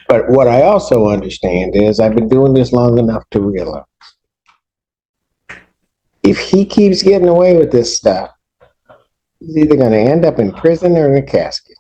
But what I also understand is I've been doing this long enough to realize if he keeps getting away with this stuff, he's either going to end up in prison or in a casket.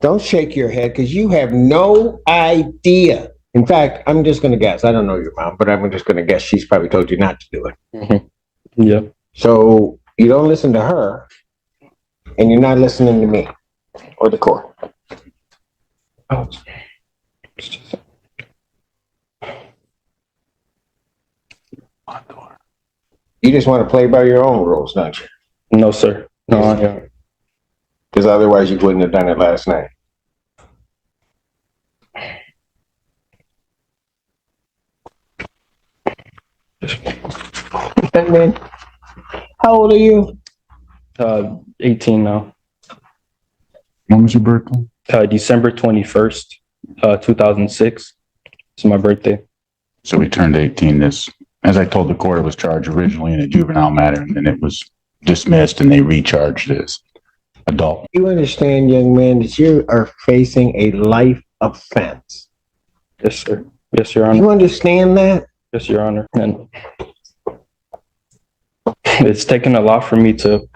Don't shake your head because you have no idea. In fact, I'm just going to guess. I don't know your mom, but I'm just going to guess she's probably told you not to do it. Mm-hmm. Yeah. So you don't listen to her, and you're not listening to me or the court. Oh. You just want to play by your own rules, don't you? No, sir. No, because otherwise you wouldn't have done it last night. Man, how old are you? 18 now. When was your birthday? December 21st, 2006. It's my birthday. So we turned 18 this, as I told the court, it was charged originally in a juvenile matter, and then it was dismissed and they recharged as adult. You understand, young man, that you are facing a life offense. Yes, sir. Yes, Your Honor. You understand that? Yes, Your Honor. And it's taken a lot for me to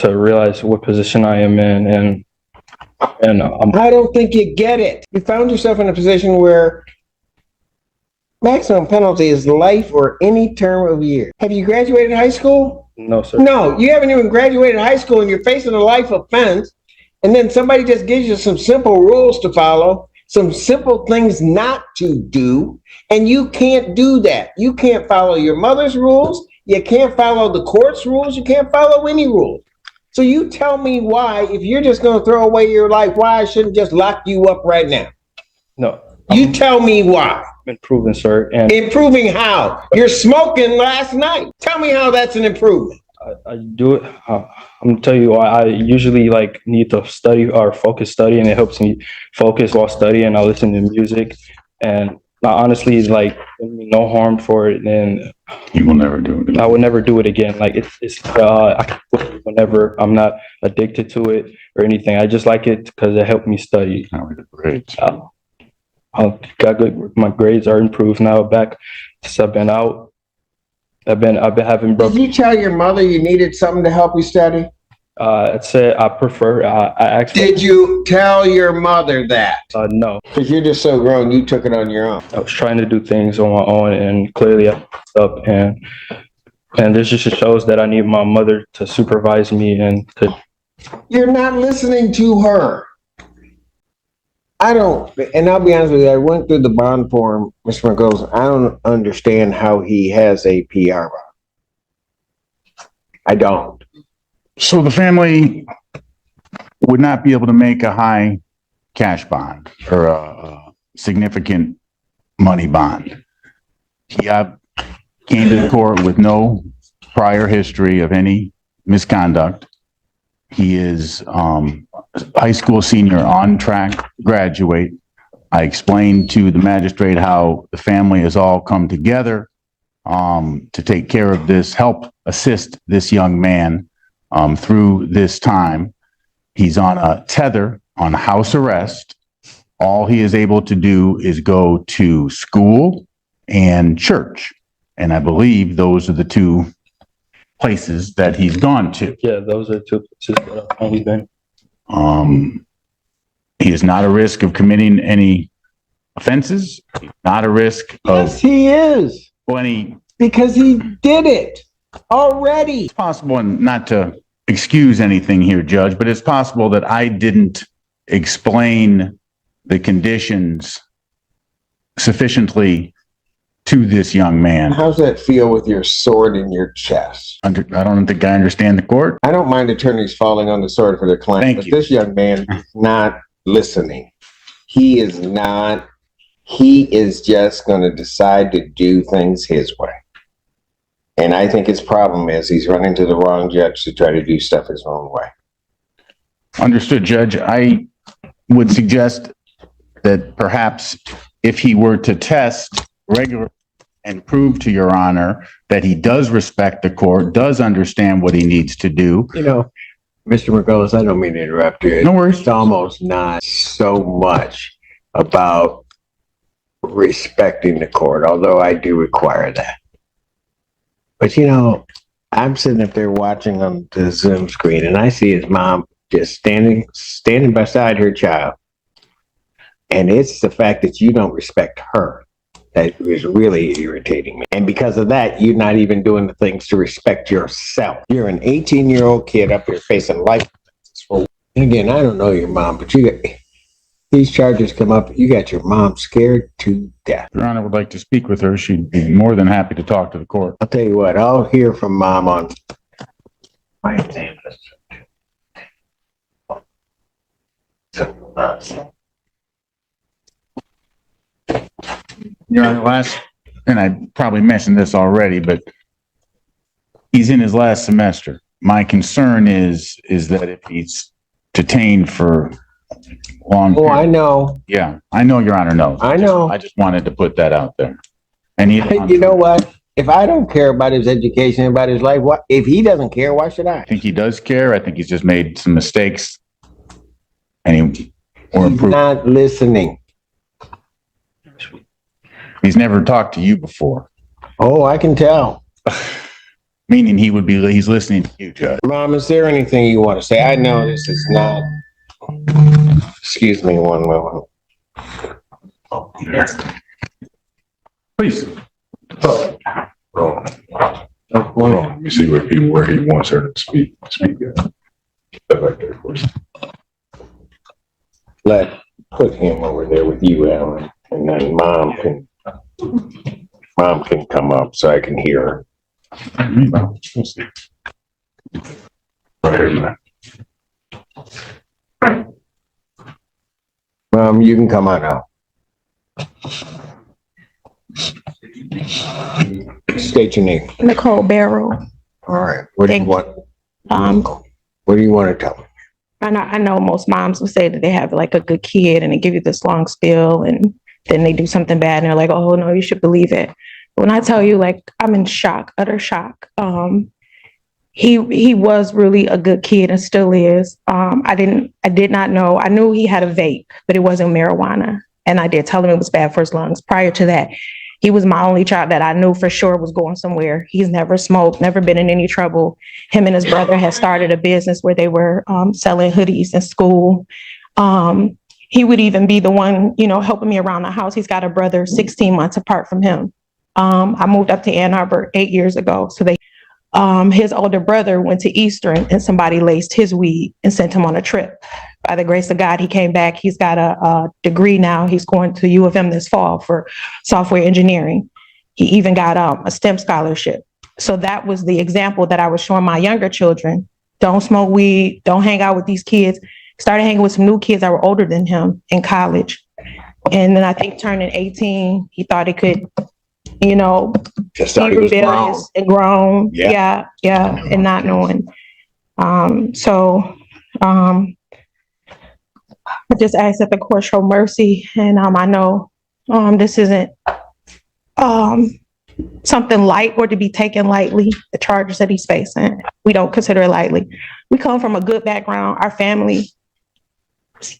realize what position I am in, and I don't think you get it. You found yourself in a position where maximum penalty is life or any term of years. Have you graduated high school? No, sir. No, you haven't even graduated high school and you're facing a life offense. And then somebody just gives you some simple rules to follow, some simple things not to do. And you can't do that. You can't follow your mother's rules. You can't follow the court's rules. You can't follow any rules. So you tell me why, if you're just going to throw away your life, why I shouldn't just lock you up right now? No. You tell me why. Improving, sir. And improving how? You're smoking last night. Tell me how that's an improvement. I do it. I'm gonna tell you, I usually need to study or focus study, and it helps me focus while studying. I listen to music, and honestly, no harm for it. And you will never do it again. I would never do it again. I can quit whenever I'm not addicted to it or anything. I just like it because it helped me study. Great. I got good. My grades are improved now. Back since I've been out, I've been having. Did you tell your mother you needed something to help you study? I'd say I prefer. I actually. Did you tell your mother that? No. Because you're just so grown, you took it on your own. I was trying to do things on my own, and clearly I messed up. And this just shows that I need my mother to supervise me and to. You're not listening to her. I don't, and I'll be honest with you, I went through the bond form, Mr. McGoes. I don't understand how he has a PR bond. I don't. So the family would not be able to make a high cash bond or a significant money bond. He came to the court with no prior history of any misconduct. He is high school senior, on track to graduate. I explained to the magistrate how the family has all come together to take care of this, help assist this young man through this time. He's on a tether, on house arrest. All he is able to do is go to school and church. And I believe those are the two places that he's gone to. Yeah, those are two places that I've only been. He is not a risk of committing any offenses. He's not a risk of. Yes, he is. Any. Because he did it already. It's possible, and not to excuse anything here, Judge, but it's possible that I didn't explain the conditions sufficiently to this young man. How's that feel with your sword in your chest? I don't think I understand the court. I don't mind attorneys falling on the sword for their client, Thank but you. this young man is not listening. He is not. He is just going to decide to do things his way. And I think his problem is he's running to the wrong judge to try to do stuff his own way. Understood, Judge. I would suggest that perhaps if he were to test regularly and prove to Your Honor that he does respect the court, does understand what he needs to do. You know, Mr. McCullough, I don't mean to interrupt you. No worries. It's almost not so much about respecting the court, although I do require that. But you know, I'm sitting up there watching on the Zoom screen, and I see his mom just standing beside her child. And it's the fact that you don't respect her that is really irritating me. And because of that, you're not even doing the things to respect yourself. You're an 18-year-old kid up here facing life. And again, I don't know your mom, but these charges come up, you got your mom scared to death. Your Honor would like to speak with her. She'd be more than happy to talk to the court. I'll tell you what, I'll hear from mom on my name. Your Honor, and I probably mentioned this already, but he's in his last semester. My concern is that if he's detained for long. Oh, I know. Yeah, I know Your Honor knows. I know. I just wanted to put that out there. And you know what? If I don't care about his education, about his life, what if he doesn't care? Why should I? I think he does care. I think he's just made some mistakes. And he's not listening. He's never talked to you before. Oh, I can tell. Meaning he's listening to you, Judge. Mom, is there anything you want to say? I know this is not. Excuse me one moment. Oh, yes. Please. Let me see where he wants her to speak. Step back there, of course. Put him over there with you, Alan, and then mom can come up so I can hear her. Mom, you can come on out. State your name. Nicole Barrow. All right. What do you want? What do you want to tell me? I know most moms will say that they have like a good kid and they give you this long spiel and then they do something bad and they're like, oh no, you should believe it. When I tell you, like, I'm in shock, utter shock. He was really a good kid and still is. I did not know. I knew he had a vape, but it wasn't marijuana. And I did tell him it was bad for his lungs. Prior to that, he was my only child that I knew for sure was going somewhere. He's never smoked, never been in any trouble. Him and his brother had started a business where they were selling hoodies in school. He would even be the one, helping me around the house. He's got a brother 16 months apart from him. I moved up to Ann Arbor 8 years ago. So his older brother went to Eastern and somebody laced his weed and sent him on a trip. By the grace of God, he came back. He's got a degree now. He's going to U of M this fall for software engineering. He even got a STEM scholarship. So that was the example that I was showing my younger children. Don't smoke weed. Don't hang out with these kids. Started hanging with some new kids that were older than him in college. And then I think turning 18, he thought he could, Just thought he was grown. And grown. Yeah. Yeah. And not knowing. I just ask that the court show mercy. And I know this isn't something light or to be taken lightly, the charges that he's facing. We don't consider it lightly. We come from a good background. Our family,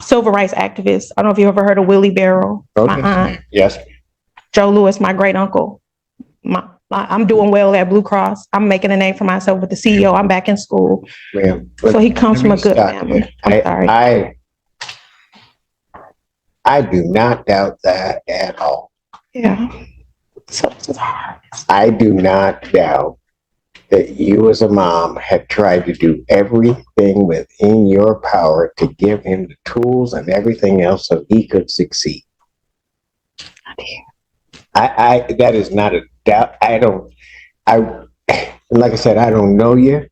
civil rights activists. I don't know if you ever heard of Willie Barrow, Okay. my aunt. Yes. Joe Lewis, my great uncle. I'm doing well at Blue Cross. I'm making a name for myself with the CEO. I'm back in school. Ma'am, So he comes from a good family. I'm sorry. I do not doubt that at all. Yeah. So this is hard. I do not doubt that you as a mom have tried to do everything within your power to give him the tools and everything else so he could succeed. That is not a doubt. Like I said, I don't know you,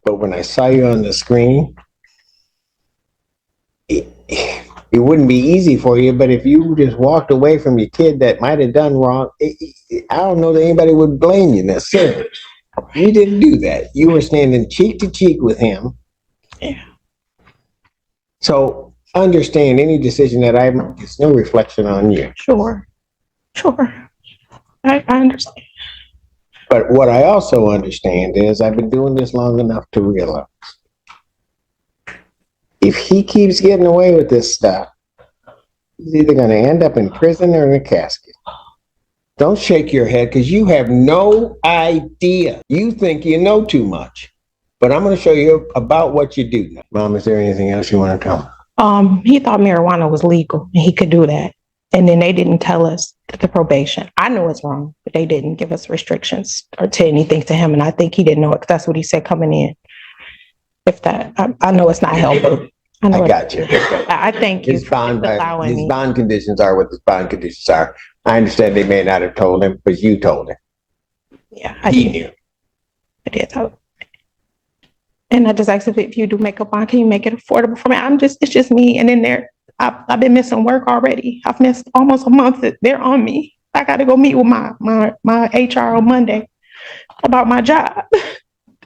but when I saw you on the screen, it wouldn't be easy for you, but if you just walked away from your kid that might have done wrong, I don't know that anybody would blame you necessarily. You didn't do that. You were standing cheek to cheek with him. Yeah. So understand any decision that I make, it's no reflection on you. Sure. I understand. But what I also understand is I've been doing this long enough to realize If he keeps getting away with this stuff, he's either going to end up in prison or in a casket. Don't shake your head because you have no idea. You think you know too much. But I'm going to show you about what you do. Mom, is there anything else you want to tell me? He thought marijuana was legal and he could do that. And then they didn't tell us the probation. I know it's wrong, but they didn't give us restrictions or say anything to him. And I think he didn't know it because that's what he said coming in. If that, I know it's not helpful. I got you. I thank you His for allowing his me. bond conditions are what his bond conditions are. I understand they may not have told him, but you told him. Yeah, I He did. knew. I did. And I just asked if you do make a bond, can you make it affordable for me? It's just me. And then I've been missing work already. I've missed almost a month. They're on me. I got to go meet with my HR on Monday about my job.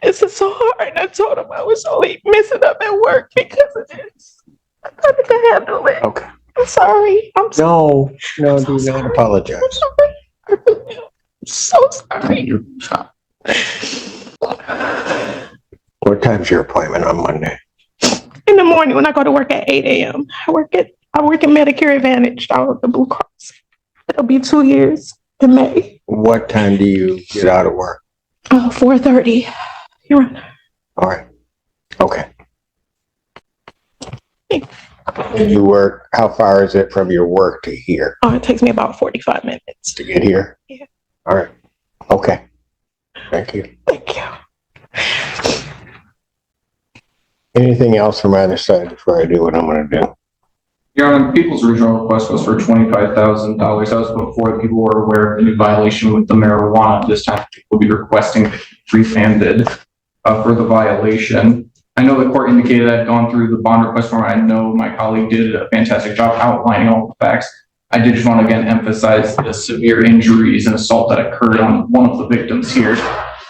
This is so hard. And I told him I was only messing up at work because of this. I couldn't handle it. Okay. I'm sorry. I'm No, so do not sorry. apologize. I'm so sorry. What time's your appointment on Monday? In the morning when I go to work at 8 a.m. I work in Medicare Advantage out of the Blue Cross. It'll be 2 years in May. What time do you get out of work? 4:30. You're right. All right. Okay. You work, how far is it from your work to here? It takes me about 45 minutes. To get here? Yeah. All right. Okay. Thank you. Thank you. Anything else from either side before I do what I'm going to do? Your Honor, the people's original request was for $25,000. That was before the people were aware of the new violation with the marijuana. This time, people will be requesting refunded for the violation. I know the court indicated I'd gone through the bond request form. I know my colleague did a fantastic job outlining all the facts. I did just want to again emphasize the severe injuries and assault that occurred on one of the victims here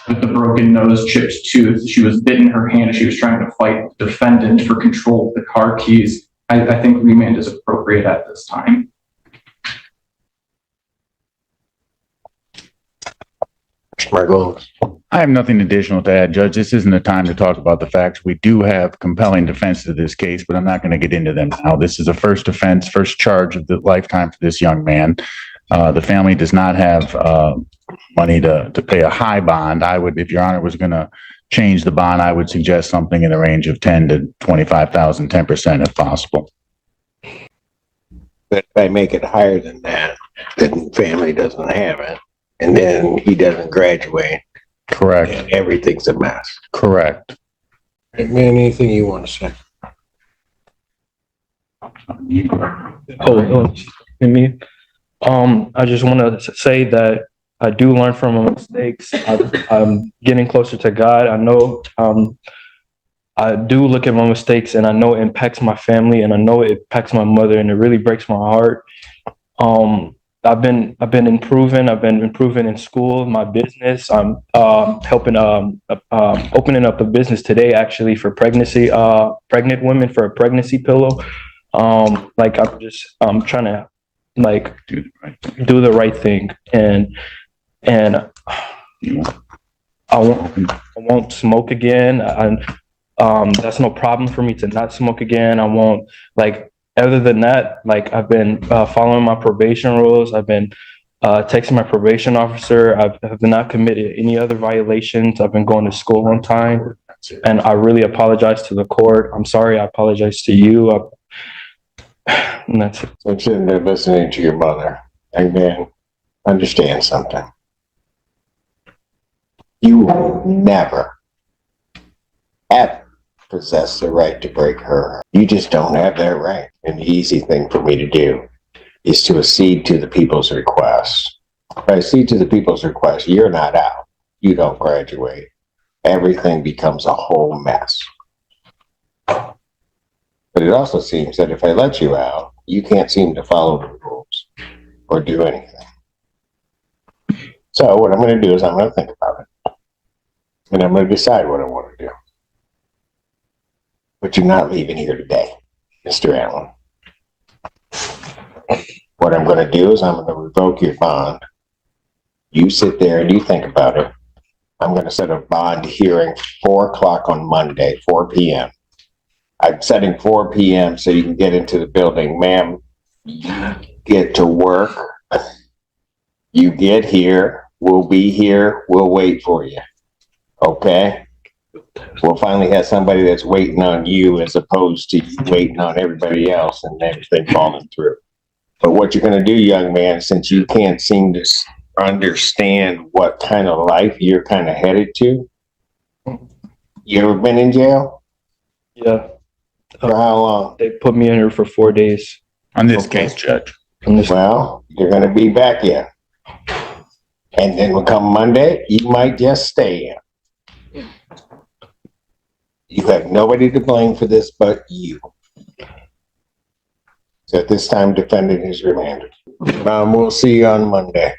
with the broken nose, chipped tooth. She was bitten in her hand as she was trying to fight the defendant for control of the car keys. I think remand is appropriate at this time. Margolis. I have nothing additional to add, Judge. This isn't the time to talk about the facts. We do have compelling defense to this case, but I'm not going to get into them now. This is a first offense, first charge of the lifetime for this young man. The family does not have money to pay a high bond. I would, if Your Honor was going to change the bond, I would suggest something in the range of 10 to 25,000, 10% if possible. But if I make it higher than that, the family doesn't have it, and then he doesn't graduate, Correct. and everything's a mess. Correct. Man, anything you want to say? Oh, me. I just want to say that I do learn from my mistakes. I'm getting closer to God. I know I do look at my mistakes, and I know it impacts my family, and I know it impacts my mother, and it really breaks my heart. I've been improving. I've been improving in school, my business. I'm helping opening up a business today, actually, for pregnant women, for a pregnancy pillow. I'm trying to do the right thing, and I won't smoke again. That's no problem for me to not smoke again. I won't, other than that, I've been following my probation rules. I've been texting my probation officer. I have not committed any other violations. I've been going to school on time, and I really apologize to the court. I'm sorry. I apologize to you. And that's it. I'm sitting there listening to your mother, and then understand something. You will never, ever possess the right to break her. You just don't have that right. And the easy thing for me to do is to accede to the people's request. If I accede to the people's request, you're not out. You don't graduate. Everything becomes a whole mess. But it also seems that if I let you out, you can't seem to follow the rules or do anything. So what I'm going to do is I'm going to think about it. And I'm going to decide what I want to do. But you're not leaving here today, Mr. Allen. What I'm going to do is I'm going to revoke your bond. You sit there and you think about it. I'm going to set a bond hearing 4 o'clock on Monday, 4 p.m. I'm setting 4 p.m. so you can get into the building. Ma'am, get to work. You get here, we'll be here, we'll wait for you. Okay? We'll finally have somebody that's waiting on you as opposed to you waiting on everybody else and everything falling through. But what you're going to do, young man, since you can't seem to understand what kind of life you're kind of headed to, you ever been in jail? Yeah. For how long? They put me in here for 4 days. On this Okay. case, Judge. Well, you're going to be back in. And then when come Monday, you might just stay in. You have nobody to blame for this but you. So at this time, defendant is remanded. We'll see you on Monday.